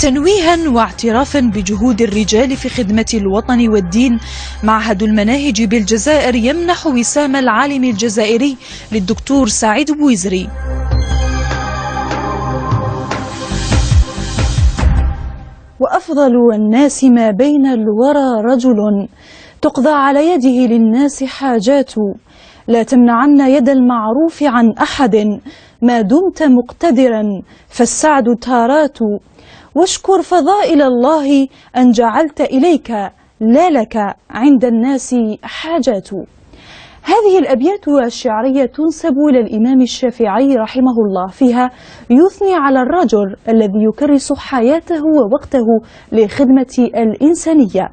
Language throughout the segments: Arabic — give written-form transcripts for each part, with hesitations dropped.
تنويها واعترافا بجهود الرجال في خدمة الوطن والدين، معهد المناهج بالجزائر يمنح وسام العالم الجزائري للدكتور سعيد بويزري. وأفضل الناس ما بين الورى رجل تقضى على يده للناس حاجات، لا تمنعن يد المعروف عن أحد ما دمت مقتدرا فالسعد تارات، واشكر فضائل الله أن جعلت إليك لا لك عند الناس حاجات. هذه الأبيات الشعرية تنسب إلى الإمام الشافعي رحمه الله، فيها يثني على الرجل الذي يكرس حياته ووقته لخدمة الإنسانية.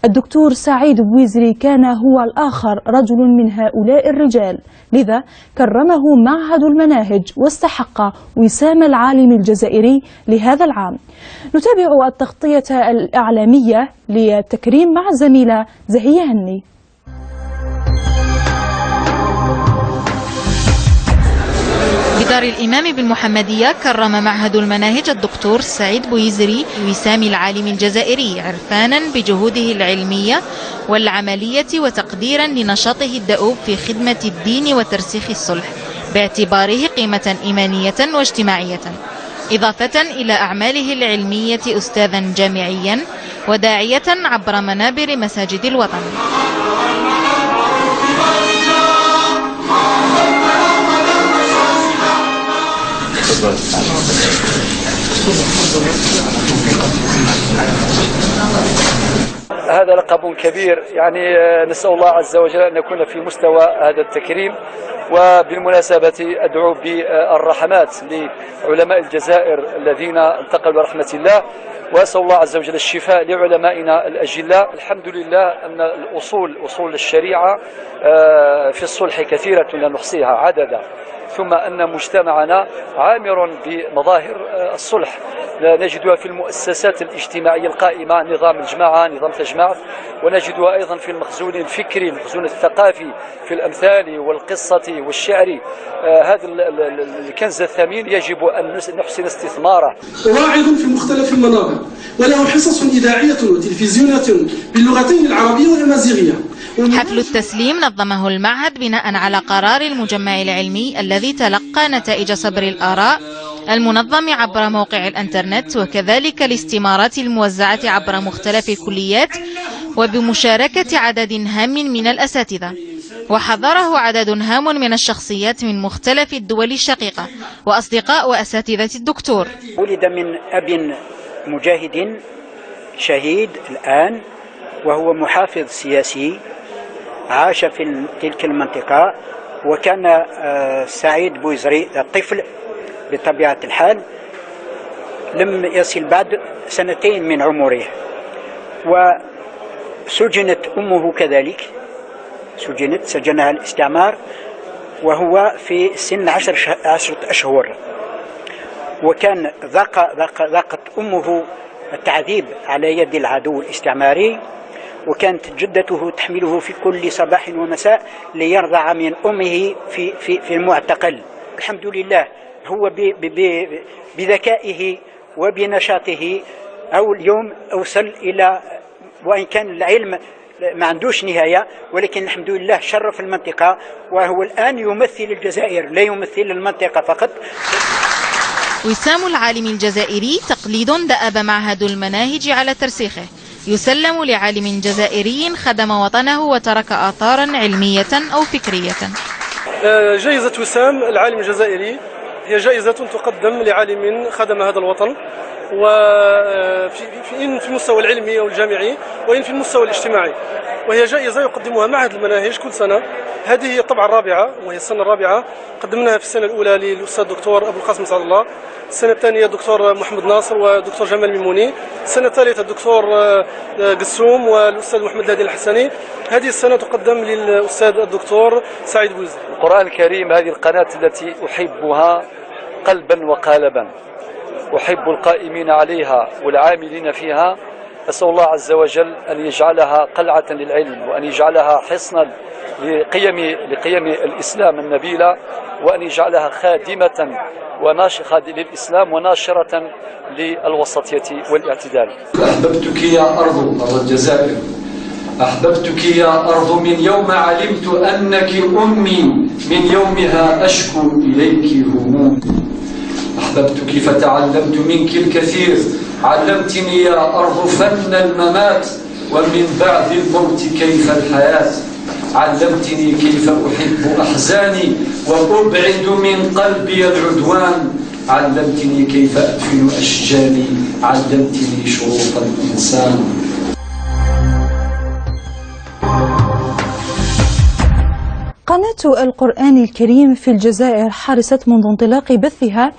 الدكتور سعيد بويزري كان هو الآخر رجل من هؤلاء الرجال، لذا كرمه معهد المناهج واستحق وسام العالم الجزائري لهذا العام. نتابع التغطية الإعلامية للتكريم مع الزميلة زهية هني. بدار الإمام بالمحمدية كرم معهد المناهج الدكتور سعيد بويزري وسام العالم الجزائري عرفانا بجهوده العلمية والعملية وتقديرا لنشاطه الدؤوب في خدمة الدين وترسيخ الصلح، باعتباره قيمة إيمانية واجتماعية، إضافة إلى أعماله العلمية أستاذا جامعيا وداعية عبر منابر مساجد الوطن. هذا لقب كبير، يعني نسأل الله عز وجل أن نكون في مستوى هذا التكريم. وبالمناسبة أدعو بالرحمات لعلماء الجزائر الذين انتقلوا رحمة الله، وأسأل الله عز وجل الشفاء لعلمائنا الأجلاء. الحمد لله أن أصول الشريعة في الصلح كثيرة لا نحصيها عددا، ثم أن مجتمعنا عامر بمظاهر الصلح، نجدها في المؤسسات الاجتماعية القائمة، نظام الجماعة، نظام تجمع، ونجدها أيضا في المخزون الفكري، المخزون الثقافي، في الأمثال والقصة والشعر. هذا الكنز الثمين يجب أن نحسن استثماره. واعظ في مختلف المنابر، وله حصص إذاعية وتلفزيونية باللغتين العربية والأمازيغية. حفل التسليم نظمه المعهد بناء على قرار المجمع العلمي الذي تلقى نتائج صبر الآراء المنظم عبر موقع الانترنت، وكذلك الاستمارات الموزعة عبر مختلف الكليات، وبمشاركة عدد هام من الأساتذة، وحضره عدد هام من الشخصيات من مختلف الدول الشقيقة وأصدقاء وأساتذة الدكتور. ولد من أب مجاهد شهيد الآن، وهو محافظ سياسي عاش في تلك المنطقة، وكان سعيد بويزري طفل بطبيعة الحال، لم يصل بعد 2 من عمره، وسجنت أمه كذلك، سجنها الاستعمار وهو في سن 10 أشهر، وكان ذاقت أمه التعذيب على يد العدو الاستعماري، وكانت جدته تحمله في كل صباح ومساء ليرضع من أمه في المعتقل. الحمد لله هو بذكائه وبنشاطه أو اليوم أوصل إلى، وإن كان العلم ما عندوش نهاية، ولكن الحمد لله شرف المنطقة، وهو الآن يمثل الجزائر لا يمثل المنطقة فقط. وسام العالم الجزائري تقليد دأب معهد المناهج على ترسيخه، يسلم لعالم جزائري خدم وطنه وترك آثارا علمية أو فكرية. جائزة وسام العالم الجزائري هي جائزة تقدم لعالم خدم هذا الوطن، وإن في المستوى العلمي أو الجامعي وإن في المستوى الاجتماعي، وهي جائزة يقدمها معهد المناهج كل سنة. هذه هي الطبعة الرابعة، وهي السنة الرابعة. قدمناها في السنة الأولى للأستاذ الدكتور أبو القاسم سعد الله، السنة الثانية الدكتور محمد ناصر والدكتور جمال ميموني، السنة الثالثة الدكتور قسوم والأستاذ محمد هادي الحسني. هذه السنة تقدم للأستاذ الدكتور سعيد بويزري. القرآن الكريم هذه القناة التي أحبها قلبا وقالبا، أحب القائمين عليها والعاملين فيها. أسأل الله عز وجل أن يجعلها قلعة للعلم، وأن يجعلها حصنا لقيم الإسلام النبيلة، وأن يجعلها خادمة وناشخة للإسلام وناشرة للوسطية والاعتدال. أحببتك يا أرض الجزائر، أحببتك يا أرض من يوم علمت أنك أمي، من يومها أشكو إليك همومي. أحببتك فتعلمت منك الكثير، علمتني يا أرض فن الممات، ومن بعد الموت كيف الحياة. علمتني كيف أحب أحزاني وأبعد من قلبي العدوان. علمتني كيف أدفن أشجاني، علمتني شروط الإنسان. قناة القرآن الكريم في الجزائر حرصت منذ انطلاق بثها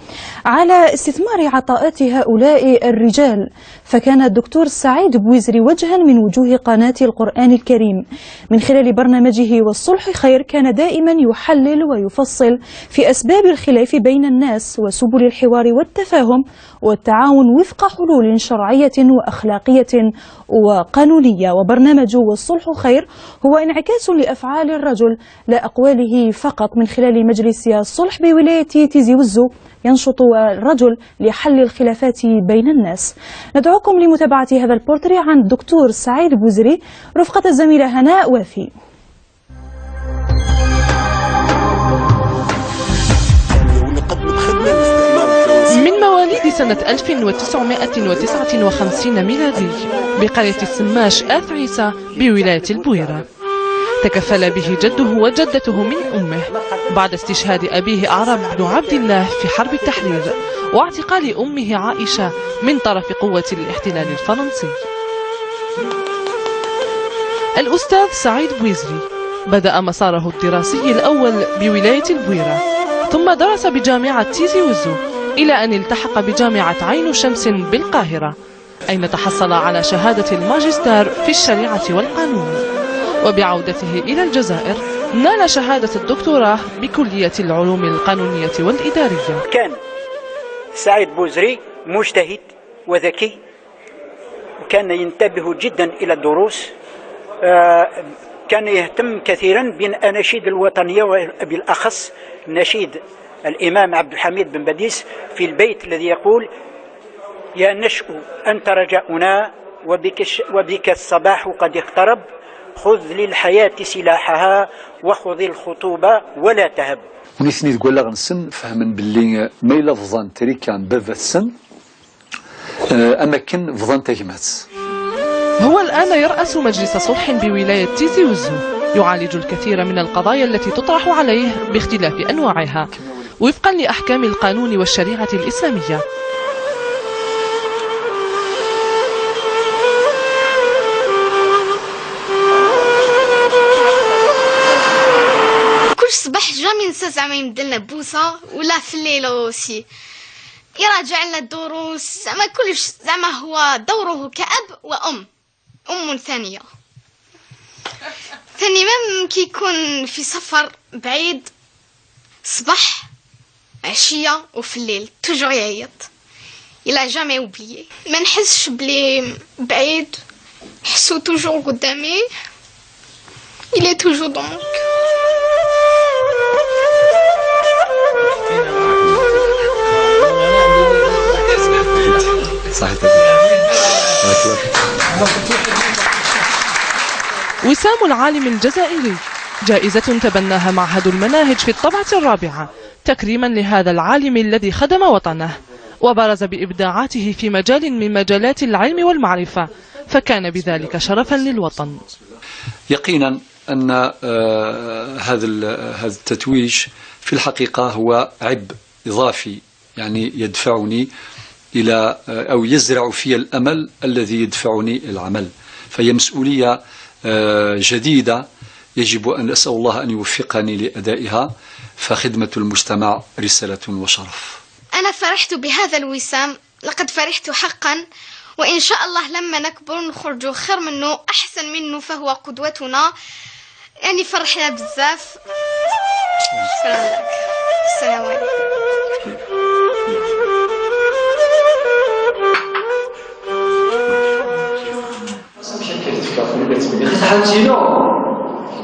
على استثمار عطاءات هؤلاء الرجال، فكان الدكتور سعيد بويزري وجها من وجوه قناة القرآن الكريم. من خلال برنامجه والصلح خير كان دائما يحلل ويفصل في أسباب الخلاف بين الناس وسبل الحوار والتفاهم والتعاون وفق حلول شرعية وأخلاقية وقانونية. وبرنامج والصلح خير هو انعكاس لأفعال الرجل لا أقواله فقط. من خلال مجلس الصلح بولاية تيزي وزو ينشط الرجل لحل الخلافات بين الناس. ندعوكم لمتابعة هذا البورتري عن الدكتور سعيد بويزري رفقة الزميلة هناء وافي. من مواليد سنة 1959 ميلادي بقرية السماش آث عيسى بولاية البويرة، تكفل به جده وجدته من أمه بعد استشهاد أبيه أعراب بن عبد الله في حرب التحرير واعتقال أمه عائشة من طرف قوة الاحتلال الفرنسي. الأستاذ سعيد بويزري بدأ مساره الدراسي الأول بولاية البويرة، ثم درس بجامعة تيزي وزو إلى أن التحق بجامعة عين شمس بالقاهرة، أين تحصل على شهادة الماجستير في الشريعة والقانون. وبعودته إلى الجزائر نال شهادة الدكتوراه بكلية العلوم القانونية والإدارية. كان سعيد بويزري مجتهد وذكي، كان ينتبه جدا إلى الدروس، كان يهتم كثيرا بالأناشيد الوطنية وبالأخص نشيد الإمام عبد الحميد بن بديس في البيت الذي يقول: يا نشأ أنت رجاؤنا وبك الصباح قد اقترب، خذ للحياة سلاحها وخذ الخطوبة ولا تهب. ونسني تقول لك نسن فهمن باللي ما إلا فضان تريكان بذا السن أماكن فضان تجمات. هو الآن يرأس مجلس صلح بولاية تيزي وزو، يعالج الكثير من القضايا التي تطرح عليه باختلاف أنواعها وفقا لأحكام القانون والشريعة الإسلامية. كل صباح جامي ننسى زعما يمدلنا بوسة ولا في الليل اوسي يراجع لنا الدروس، زعما كلش زعما هو دوره كأب وأم ثانية. ثاني مام كي يكون في سفر بعيد صباح عشية وفي الليل توجور يعيط، إلا جامي اوبليي، ما نحسش بلي بعيد، حسو توجور قدامي، إلي توجور دونك. وسام العالم الجزائري جائزة تبناها معهد المناهج في الطبعة الرابعة تكريما لهذا العالم الذي خدم وطنه وبرز بإبداعاته في مجال من مجالات العلم والمعرفة، فكان بذلك شرفا للوطن. يقينا أن هذا التتويج في الحقيقة هو عبء إضافي، يعني يدفعني إلى أو يزرع في الأمل الذي يدفعني العمل، فهي مسؤولية جديدة يجب أن أسأل الله أن يوفقني لأدائها، فخدمة المجتمع رسالة وشرف. أنا فرحت بهذا الوسام، لقد فرحت حقا، وإن شاء الله لما نكبر نخرج خير منه أحسن منه، فهو قدوتنا. يعني فرحنا بزاف. شكرا لك. السلام عليكم.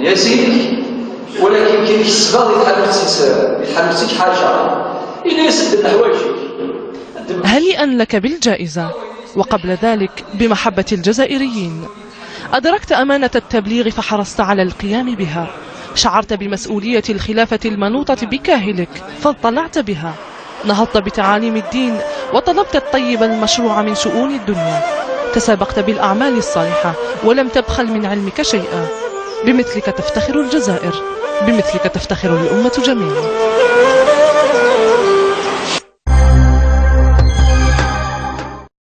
يا سيدي ديك السبب يتحمسك حاجه الا يسد حوايجك هنيئا لك بالجائزة، وقبل ذلك بمحبة الجزائريين. أدركت أمانة التبليغ فحرصت على القيام بها، شعرت بمسؤولية الخلافة المنوطة بكاهلك فاطلعت بها، نهضت بتعاليم الدين وطلبت الطيب المشروع من شؤون الدنيا، تسابقت بالأعمال الصالحة ولم تبخل من علمك شيئا. بمثلك تفتخر الجزائر، بمثلك تفتخر الأمة جميعا.